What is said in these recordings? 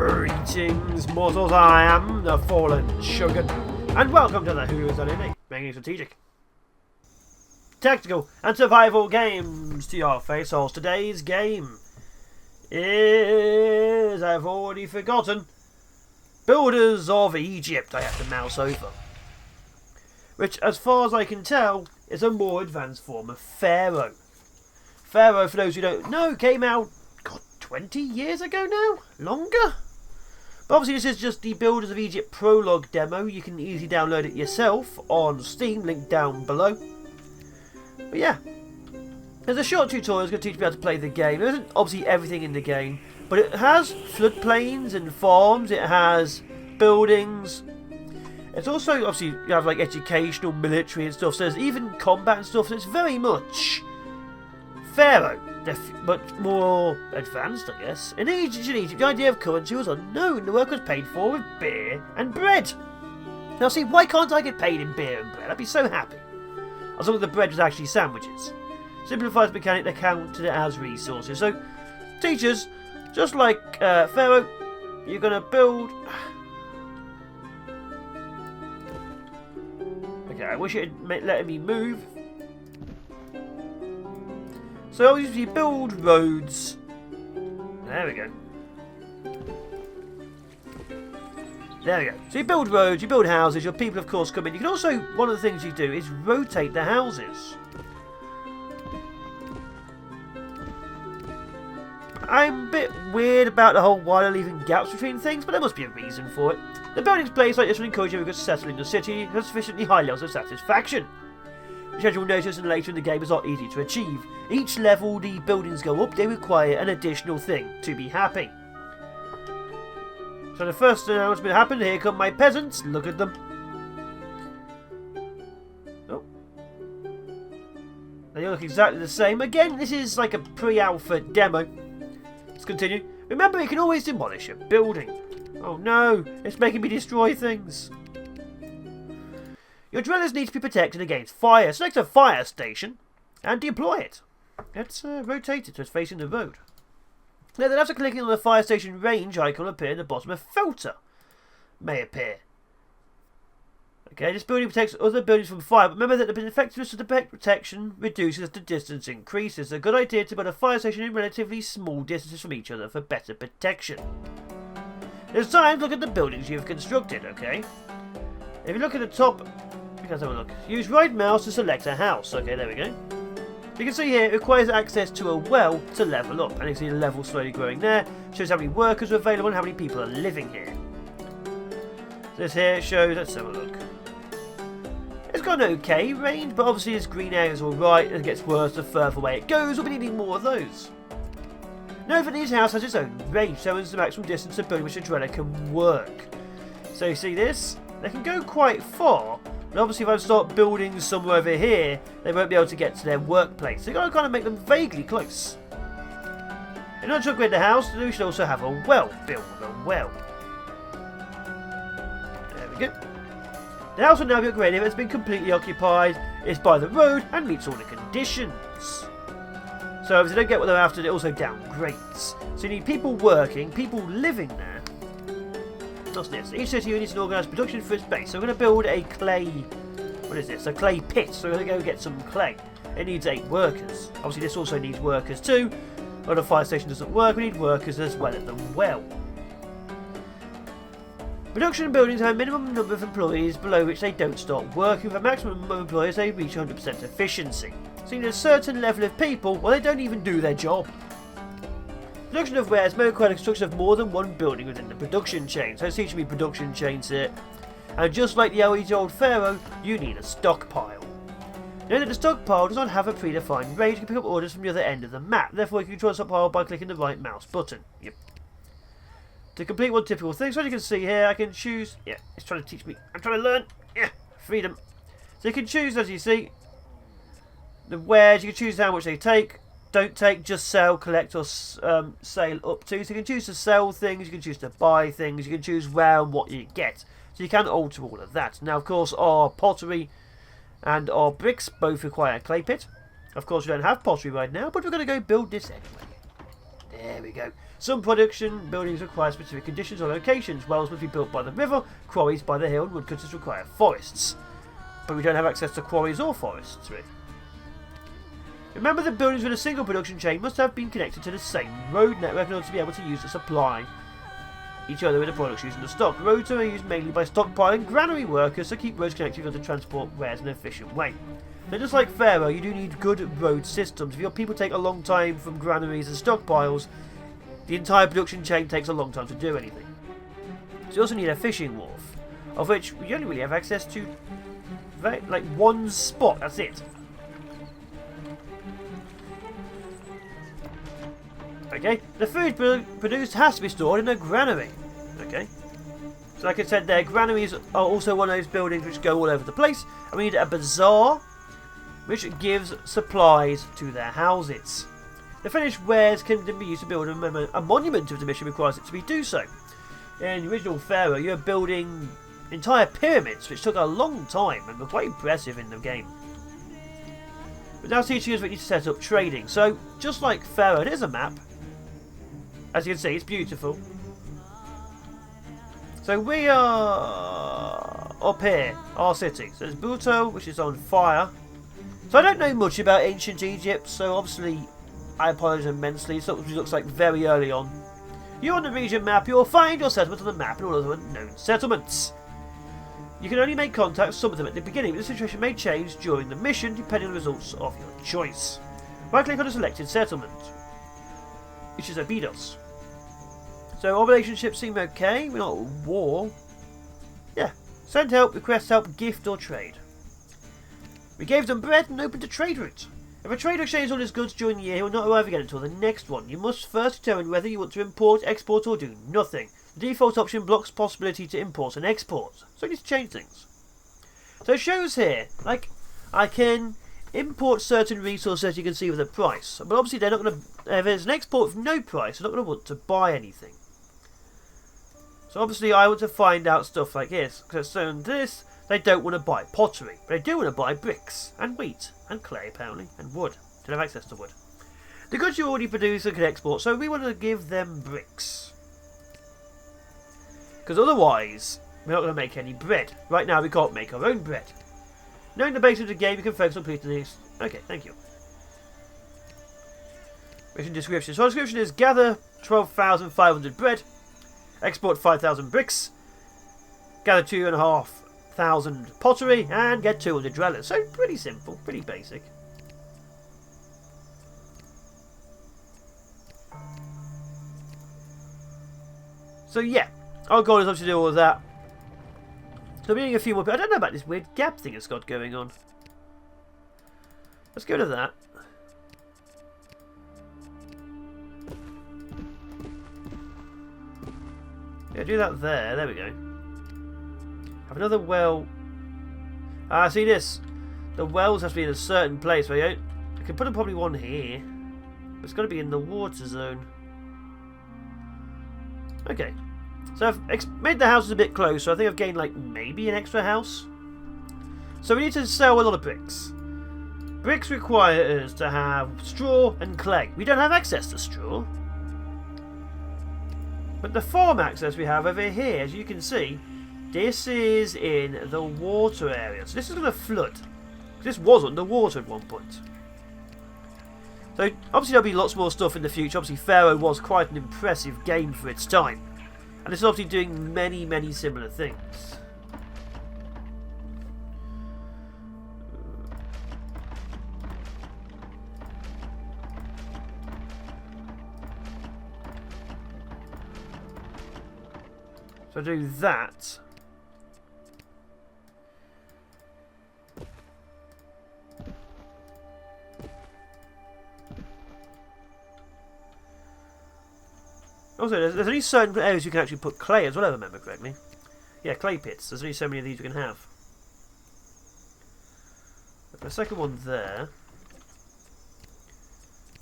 Greetings, mortals. I am the Fallen Shogun, and welcome to the Who's on Indie, making strategic, tactical, and survival games to your face-alls. Today's game is, I've already forgotten, Builders of Egypt. I have to mouse over. Which, as far as I can tell, is a more advanced form of Pharaoh. Pharaoh, for those who don't know, came out, 20 years ago now? Longer? But obviously this is just the Builders of Egypt prologue demo. You can easily download it yourself on Steam, link down below. But yeah, there's a short tutorial that's going to teach me how to play the game. There isn't obviously everything in the game, but it has floodplains and farms, it has buildings. It's also, obviously, you have like educational, military and stuff, so there's even combat and stuff, so it's very much Pharaoh, but more advanced, I guess. In Egypt, the idea of currency was unknown. The work was paid for with beer and bread. Now see, why can't I get paid in beer and bread? I'd be so happy. As long as the bread was actually sandwiches. Simplifies the mechanic, they counted it as resources. So, teachers, just like Pharaoh, you're going to build... Okay, I wish it had let me move. So obviously you build roads. There we go. There we go. So you build roads, you build houses, your people of course come in. You can also, one of the things you do is rotate the houses. I'm a bit weird about the whole why they're leaving gaps between things, but there must be a reason for it. The buildings placed like this will encourage everyone to settle in the city and have sufficiently high levels of satisfaction, which, as you'll notice and later in the game, is not easy to achieve. Each level the buildings go up, they require an additional thing to be happy. So the first announcement happened. Here come my peasants. Look at them. Oh. They look exactly the same. Again, this is like a pre-alpha demo. Let's continue. Remember, you can always demolish a building. Oh no, it's making me destroy things. Your dwellers need to be protected against fire. Select a fire station and deploy it. Let's rotate it so it's facing the road. Now then, after clicking on the fire station range icon appear in the bottom, a filter may appear. Okay, this building protects other buildings from fire, but remember that the effectiveness of the protection reduces as the distance increases. It's a good idea to build a fire station in relatively small distances from each other for better protection. It's time to look at the buildings you've constructed, okay? If you look at the top, let's have a look. Use right mouse to select a house. Okay, there we go. You can see here it requires access to a well to level up. And you can see the level slowly growing there. Shows how many workers are available and how many people are living here. This here shows, let's have a look. It's got an okay range, but obviously this green area is alright and it gets worse the further away it goes. We'll be needing more of those. Note that each house has its own range, so it's the maximum distance of building which a dweller can work. So you see this? They can go quite far, but obviously if I start building somewhere over here, they won't be able to get to their workplace. So you've got to kind of make them vaguely close. In order to upgrade the house, we should also have a well. Build a well. There we go. The house will now be upgraded if it's been completely occupied, it's by the road, and meets all the conditions. So if they don't get what they're after, it also downgrades. So you need people working, people living there. What's this? Each city needs an organised production for its base. So we're going to build a clay... What is this? A clay pit. So we're going to go get some clay. It needs 8 workers. Obviously this also needs workers too. But the fire station doesn't work. We need workers as well at the well. Production buildings have a minimum number of employees below which they don't start working. With a maximum number of employees, they reach 100% efficiency. So you need a certain level of people, well, they don't even do their job. Production of wares may require the construction of more than one building within the production chain. So it's teaching me production chains here. And just like the age-old Pharaoh, you need a stockpile. Note that the stockpile does not have a predefined range. You can pick up orders from the other end of the map. Therefore, you can control the stockpile by clicking the right mouse button. Yep. To complete one typical thing, so as you can see here, I can choose... Yeah, it's trying to teach me. I'm trying to learn. Yeah, freedom. So you can choose, as you see, the wares. You can choose how much they take. Don't take, just sell, collect, or sale up to. So you can choose to sell things, you can choose to buy things, you can choose where and what you get. So you can alter all of that. Now, of course, our pottery and our bricks both require a clay pit. Of course, we don't have pottery right now, but we're going to go build this anyway. There we go. Some production buildings require specific conditions or locations. Wells must be built by the river, quarries by the hill, and woodcutters require forests. But we don't have access to quarries or forests, really. Remember that buildings with a single production chain must have been connected to the same road network in order to be able to use the supply each other with the products using the stock. Roads are used mainly by stockpiling granary workers to keep roads connected to transport wares in an efficient way. Now, just like Pharoah, you do need good road systems. If your people take a long time from granaries and stockpiles, the entire production chain takes a long time to do anything. So you also need a fishing wharf, of which we only really have access to like one spot, that's it. Okay, the food produced has to be stored in a granary. Okay, so like I said there, granaries are also one of those buildings which go all over the place, and we need a bazaar which gives supplies to their houses. The finished wares can then be used to build a monument if the mission requires it to be do so. In the original Pharoah, you were building entire pyramids, which took a long time and were quite impressive in the game. But now teaching us we need to set up trading. So, just like Pharoah, there's a map. As you can see, it's beautiful. So we are up here, our city. So there's Buto, which is on fire. So I don't know much about ancient Egypt, so obviously I apologise immensely. It looks like very early on. You're on the region map, you'll find your settlement on the map and all other known settlements. You can only make contact with some of them at the beginning, but the situation may change during the mission depending on the results of your choice. Right click on the selected settlement, which is Abydos. So our relationships seem okay, we're not at war. Yeah, send help, request help, gift or trade. We gave them bread and opened a trade route. If a trader exchanges all his goods during the year, he will not arrive again until the next one. You must first determine whether you want to import, export or do nothing. The default option blocks possibility to import and export, so you need to change things. So it shows here, like, I can import certain resources as you can see with a price, but obviously they're not going to, if there's an export with no price, they're not going to want to buy anything. So obviously I want to find out stuff like this, because so this, they don't want to buy pottery, but they do want to buy bricks, and wheat, and clay apparently, and wood. They have access to wood. The goods you already produce and can export, so we want to give them bricks. Because otherwise, we're not going to make any bread. Right now we can't make our own bread. Knowing the basics of the game, you can focus on completing these. Okay, thank you. Mission description. So our description is gather 12,500 bread, export 5,000 bricks, gather 2,500 pottery, and get 200 dwellers. So pretty simple, pretty basic. So yeah, our goal is obviously to do all of that. So we're doing a few more. I don't know about this weird gap thing it's got going on. Let's go to that. Yeah, do that there. There we go. Have another well. Ah, see this. The wells have to be in a certain place. Right? I can put probably one here. But it's got to be in the water zone. Okay. So I've made the houses a bit closer. I think I've gained like maybe an extra house. So we need to sell a lot of bricks. Bricks require us to have straw and clay. We don't have access to straw. But the farm access we have over here, as you can see, this is in the water area. So this is going to flood. This was underwater at one point. So obviously there'll be lots more stuff in the future. Obviously Pharoah was quite an impressive game for its time. And it's obviously doing many, many similar things. So do that. Also, there's only certain areas you can actually put clay as well, if I remember correctly. Yeah, clay pits. There's only so many of these you can have. The second one there.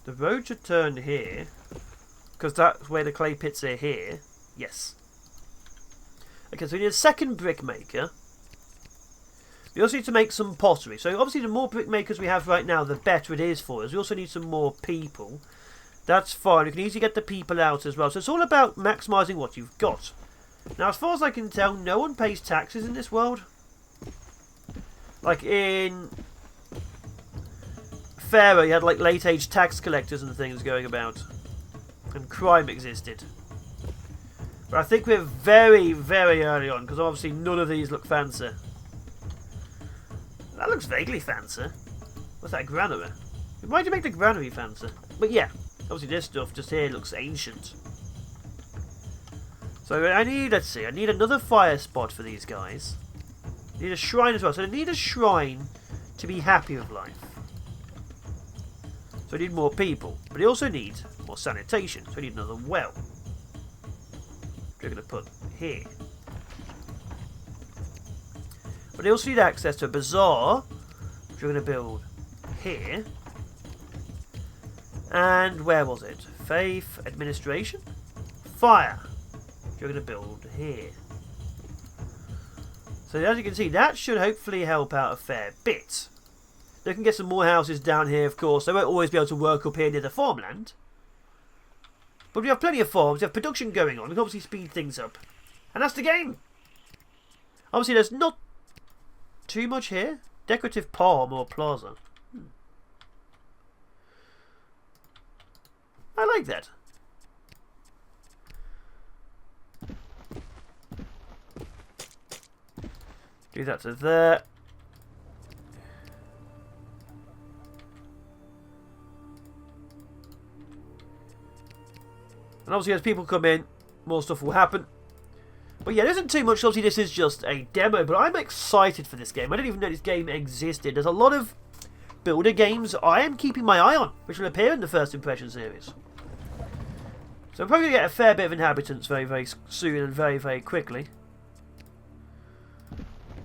The road should turn here. Because that's where the clay pits are here. Yes. Okay, so we need a second brick maker. We also need to make some pottery. So obviously the more brick makers we have right now, the better it is for us. We also need some more people. That's fine. You can easily get the people out as well. So it's all about maximising what you've got. Now, as far as I can tell, no one pays taxes in this world. Like in Pharaoh, you had like late-age tax collectors and things going about. And crime existed. But I think we're very, very early on, because obviously none of these look fancy. That looks vaguely fancy. What's that, granary? Why'd you make the granary fancy? But yeah, obviously this stuff just here looks ancient. So I need, let's see, I need another fire spot for these guys. I need a shrine as well. So I need a shrine to be happy with life. So I need more people. But I also need more sanitation. So I need another well. Which we're going to put here. But I also need access to a bazaar. Which we're going to build here. And where was it? Faith, administration, fire. Which we're going to build here. So as you can see, that should hopefully help out a fair bit. They can get some more houses down here, of course. They won't always be able to work up here near the farmland. But we have plenty of farms. We have production going on. We can obviously speed things up. And that's the game. Obviously, there's not too much here. Decorative palm or plaza. I like that. Do that to there. And obviously as people come in, more stuff will happen. But yeah, there isn't too much. Obviously this is just a demo, but I'm excited for this game. I didn't even know this game existed. There's a lot of builder games I am keeping my eye on, which will appear in the First Impression series. So I'm probably going to get a fair bit of inhabitants very, very soon and very, very quickly.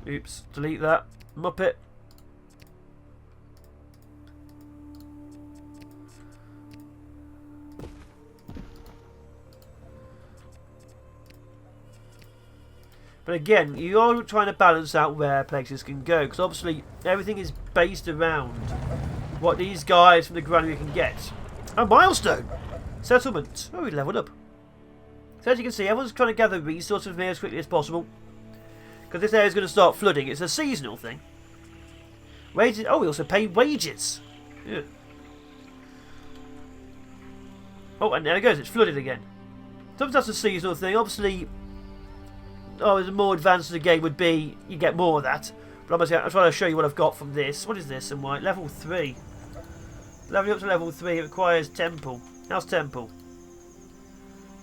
Oops, delete that. Muppet. But again, you are trying to balance out where places can go, because obviously everything is based around what these guys from the granary can get. A milestone! Settlement. Oh, we leveled up. So as you can see, everyone's trying to gather resources from here as quickly as possible. Because this area is going to start flooding. It's a seasonal thing. Wages. Oh, we also pay wages. Yeah. Oh, and there it goes. It's flooded again. Sometimes that's a seasonal thing. Obviously, as more advanced the game would be, you get more of that. But obviously, I'm trying to show you what I've got from this. What is this in white? Level 3. Leveling up to level 3, it requires temple. How's temple?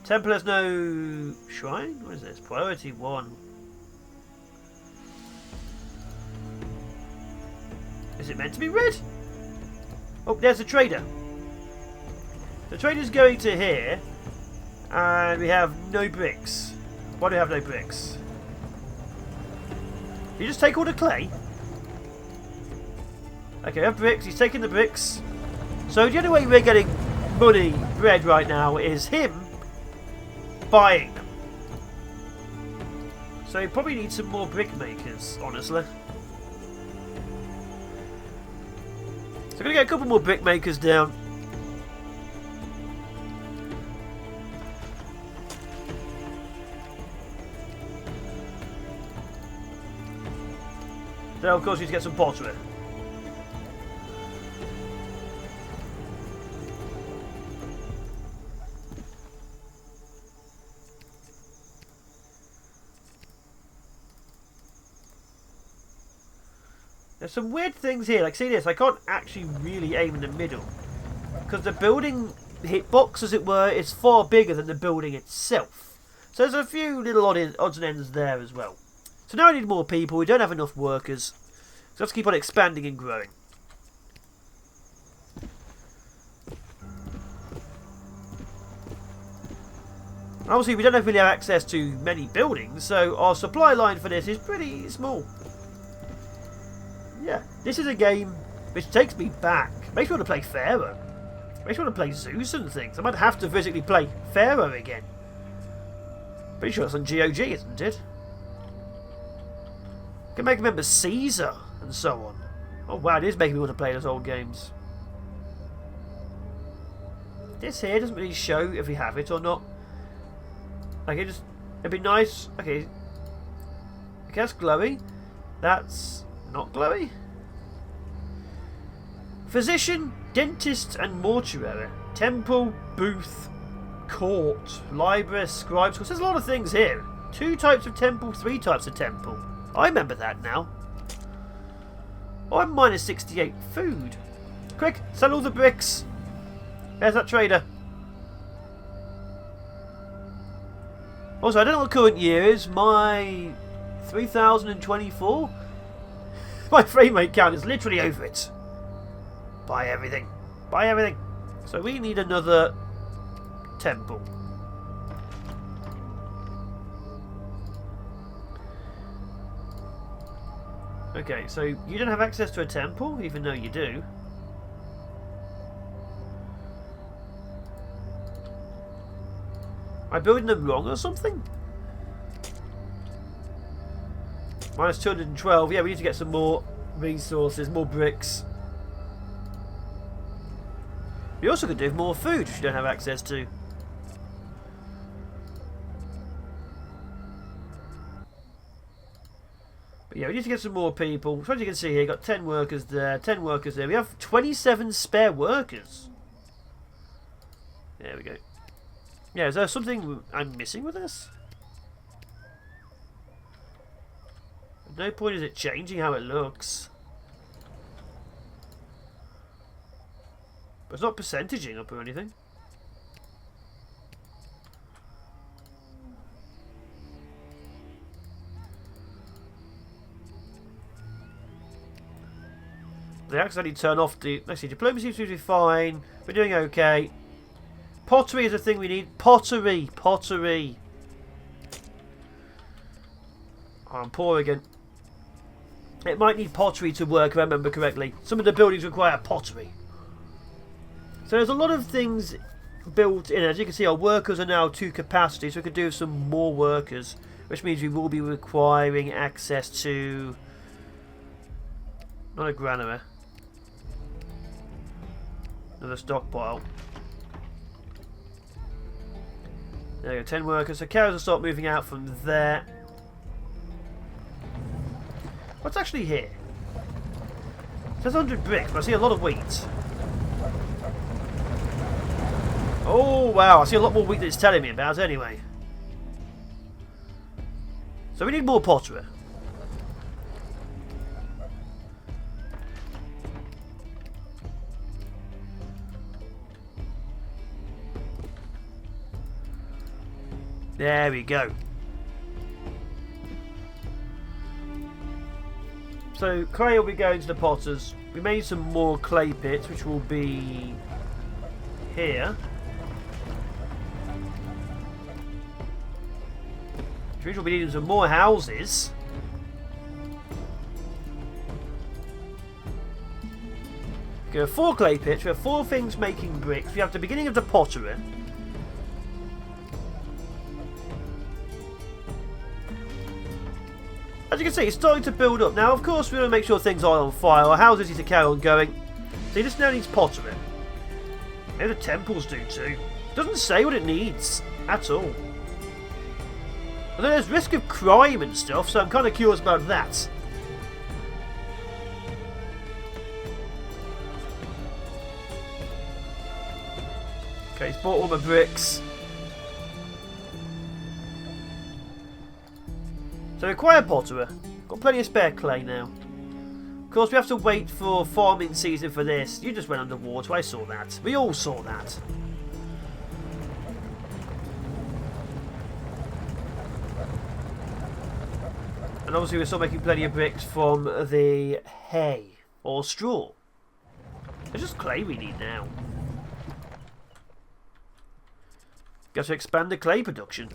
Temple has no shrine? What is this? Priority 1. Is it meant to be red? Oh, there's the trader. The trader's going to here. And we have no bricks. Why do we have no bricks? You just take all the clay? Okay, we have bricks. He's taking the bricks. So the only way we're getting money, bread right now, is him buying them. So he probably needs some more brick makers, honestly. So I'm going to get a couple more brick makers down. Then of course you need to get some pottery. There's some weird things here, like see this, I can't actually really aim in the middle. Because the building hitbox, as it were, is far bigger than the building itself. So there's a few little odds and ends there as well. So now I need more people, we don't have enough workers. So I have to keep on expanding and growing. Obviously we don't really have access to many buildings, so our supply line for this is pretty small. Yeah, this is a game which takes me back. Makes me want to play Pharaoh. Makes me want to play Zeus and things. I might have to physically play Pharaoh again. Pretty sure it's on GOG, isn't it? Can make me remember Caesar and so on. Oh wow, it is making me want to play those old games. This here doesn't really show if we have it or not. Okay, just it'd be nice. Okay, that's glowy. That's not glowy. Physician, dentist, and mortuary. Temple, booth, court, library, scribes. Because there's a lot of things here. 2 types of temple, 3 types of temple. I remember that now. Oh, I'm minus 68 food. Quick, sell all the bricks. There's that trader. Also, I don't know what current year is. My 3024? My frame rate count is literally over it. Buy everything. Buy everything. So we need another temple. Okay, so you don't have access to a temple, even though you do. Am I building them wrong or something? Minus 212. Yeah, we need to get some more resources, more bricks. We also could do with more food, which you don't have access to. But yeah, we need to get some more people. So as you can see here, got 10 workers there, 10 workers there. We have 27 spare workers. There we go. Yeah, is there something I'm missing with this? At no point is it changing how it looks. But it's not percentaging up or anything. They accidentally turn off the... Let's see, diplomacy seems to be fine. We're doing okay. Pottery is a thing we need. Pottery. Pottery. Oh, I'm poor again. It might need pottery to work, if I remember correctly. Some of the buildings require pottery. So there's a lot of things built in. As you can see, our workers are now to capacity, so we could do some more workers. Which means we will be requiring access to... Not a granary. Another stockpile. There we go, 10 workers. So cows will start moving out from there. What's actually here? It says 100 bricks, but I see a lot of wheat. Oh wow, I see a lot more wheat than it's telling me about anyway. So we need more pottery. There we go. So clay will be going to the potters. We made some more clay pits, which will be here. Which means we'll be needing some more houses. We have 4 clay pits. We have 4 things making bricks. We have the beginning of the pottery. As you can see, it's starting to build up. Now, of course, we want to make sure things aren't on fire. Our houses need to carry on going. So he just now needs pottery. Maybe the temples do too. It doesn't say what it needs at all. And then there's risk of crime and stuff, so I'm kind of curious about that. Okay, he's bought all my bricks. So we acquire pottery. Got plenty of spare clay now. Of course, we have to wait for farming season for this. You just went underwater. I saw that. We all saw that. And obviously we're still making plenty of bricks from the hay or straw. It's just clay we need now. Got to expand the clay production.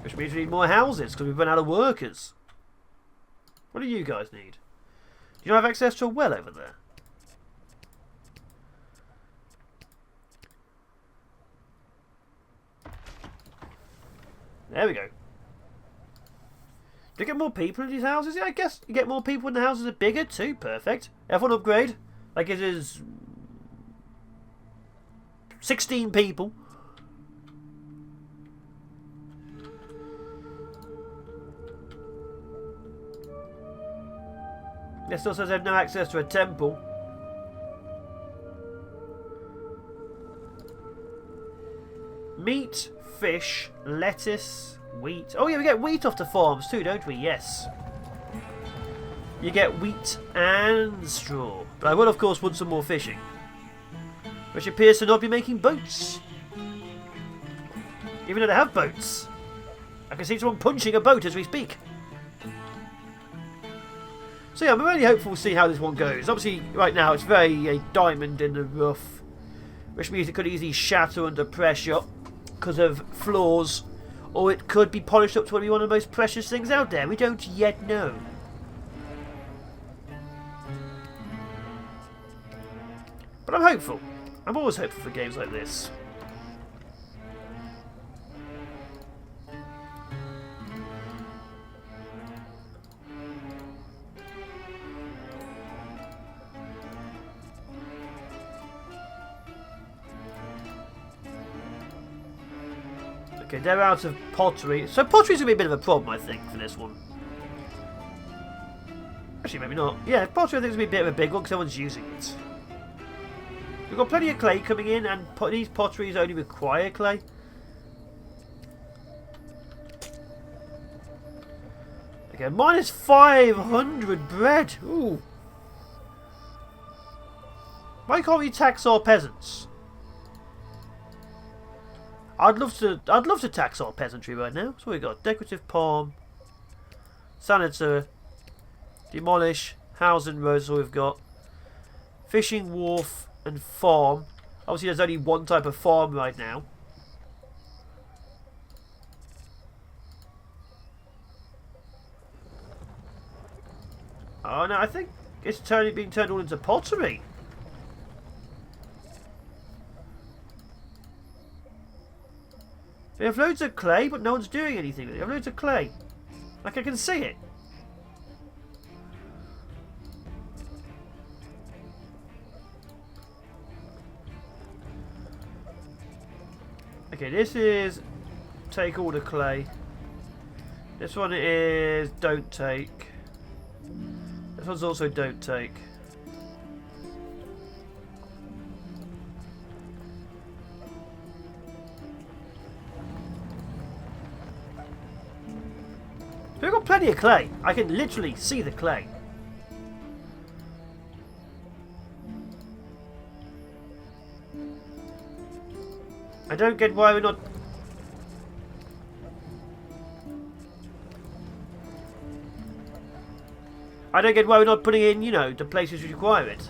Which means we need more houses because we've run out of workers. What do you guys need? Do you not have access to a well over there? There we go. Do you get more people in these houses? Yeah, I guess you get more people when the houses are bigger too. Perfect. F1 upgrade. Like it is 16 people. It still says they have no access to a temple. Meat, fish, lettuce, wheat. Oh yeah, we get wheat off the farms too, don't we? Yes. You get wheat and straw. But I will, of course, want some more fishing. Which appears to not be making boats. Even though they have boats. I can see someone punching a boat as we speak. So yeah, I'm really hopeful to see how this one goes. Obviously, right now, it's very a diamond in the rough. Which means it could easily shatter under pressure because of flaws. Or it could be polished up to be one of the most precious things out there. We don't yet know. But I'm hopeful. I'm always hopeful for games like this. Okay, they're out of pottery. So pottery's going to be a bit of a problem, I think, for this one. Actually, maybe not. Yeah, pottery I think is going to be a bit of a big one because everyone's using it. We've got plenty of clay coming in, and these potteries only require clay. Okay, minus 500 bread. Ooh. Why can't we tax our peasants? I'd love to tax our peasantry right now. So we got decorative palm, sanitary, demolish, house and road. So we've got fishing wharf and farm. Obviously, there's only one type of farm right now. Oh no, I think it's being turned all into pottery. We have loads of clay, but no one's doing anything with it. We have loads of clay. Like I can see it. Okay, this is take all the clay. This one is don't take. This one's also don't take. We've got plenty of clay. I can literally see the clay. I don't get why we're not... I don't get why we're not putting in, you know, the places which require it.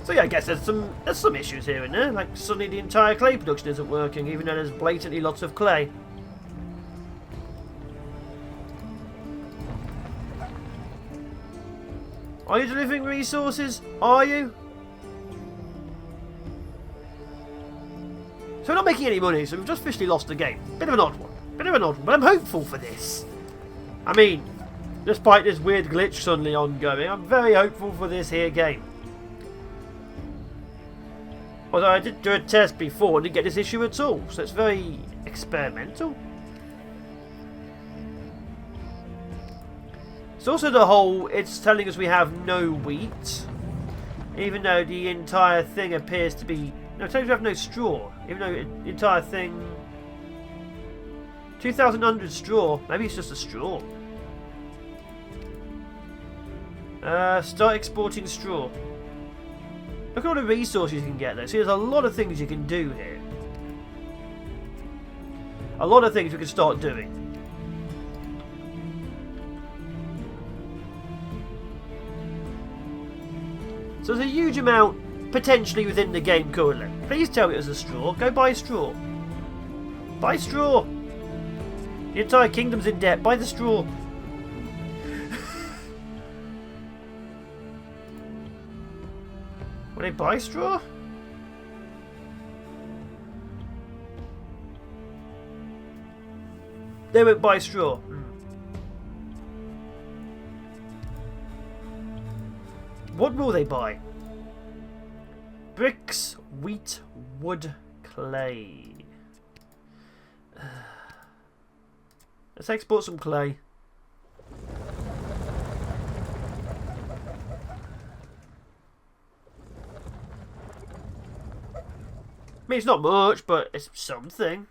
So yeah, I guess there's some issues here and there. Like suddenly the entire clay production isn't working, even though there's blatantly lots of clay. Are you delivering resources? Are you? So we're not making any money, so we've just officially lost the game. Bit of an odd one. Bit of an odd one, but I'm hopeful for this. I mean, despite this weird glitch suddenly ongoing, I'm very hopeful for this here game. Although I did do a test before and didn't get this issue at all, so it's very experimental. It's also the whole, it's telling us we have no wheat, even though the entire thing appears to be, no, it tells us we have no straw, even though the entire thing, 2,100 straw, maybe it's just a straw. Start exporting straw. Look at all the resources you can get there. See, there's a lot of things you can do here. A lot of things we can start doing. So there's a huge amount potentially within the game currently. Please tell me there's a straw. Go buy straw. Buy straw. The entire kingdom's in debt. Buy the straw. Will they buy straw? They won't buy straw. What will they buy? Bricks, wheat, wood, clay. Let's export some clay. I mean, it's not much, but it's something.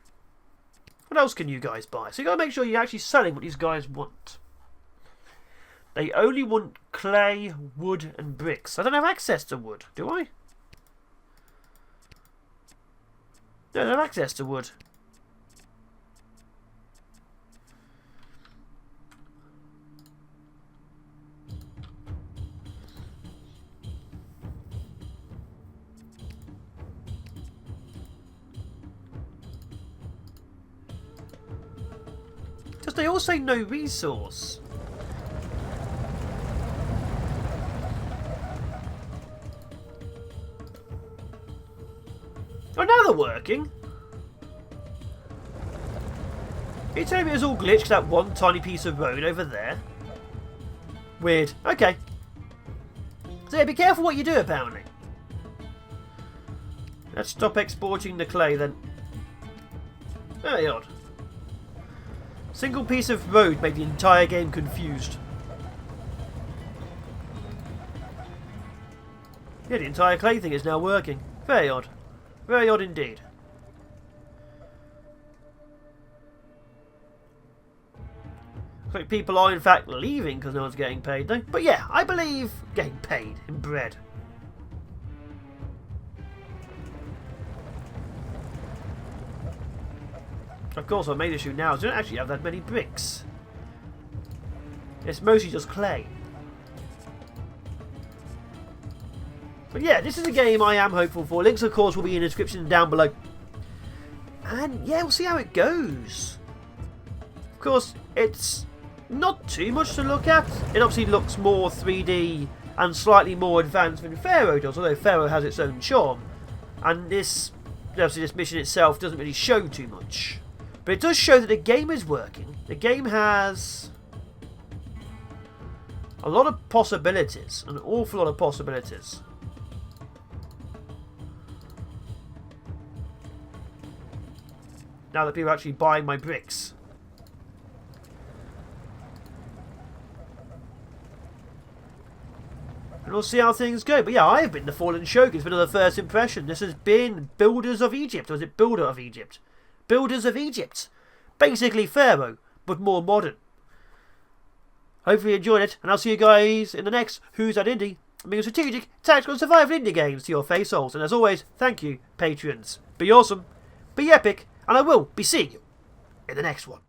What else can you guys buy? So you got to make sure you're actually selling what these guys want. They only want clay, wood, and bricks. I don't have access to wood, do I? No, I don't have access to wood. Because they all say no resource. Oh, now they're working. Are you telling me it was all glitched, that one tiny piece of road over there? Weird. Okay. So yeah, be careful what you do, apparently. Let's stop exporting the clay then. Very odd. Single piece of road made the entire game confused. Yeah, the entire clay thing is now working. Very odd. Very odd indeed. Looks like people are in fact leaving because no one's getting paid though. But yeah, I believe getting paid in bread. Of course, I made issue now. I don't actually have that many bricks. It's mostly just clay. But yeah, this is a game I am hopeful for. Links, of course, will be in the description down below. And yeah, we'll see how it goes. Of course, it's not too much to look at. It obviously looks more 3D and slightly more advanced than Pharoah does, although Pharoah has its own charm. And this, obviously, this mission itself doesn't really show too much. But it does show that the game is working. The game has a lot of possibilities, an awful lot of possibilities. Now that people are actually buying my bricks. And we'll see how things go. But yeah, I have been the Fallen Shogun. It's been the first impression. This has been Builders of Egypt. Or is it Builder of Egypt? Builders of Egypt. Basically Pharaoh, but more modern. Hopefully you enjoyed it. And I'll see you guys in the next Who's That Indie? Being strategic, tactical, and survival indie games to your face holes. And as always, thank you, Patreons. Be awesome. Be epic. And I will be seeing you in the next one.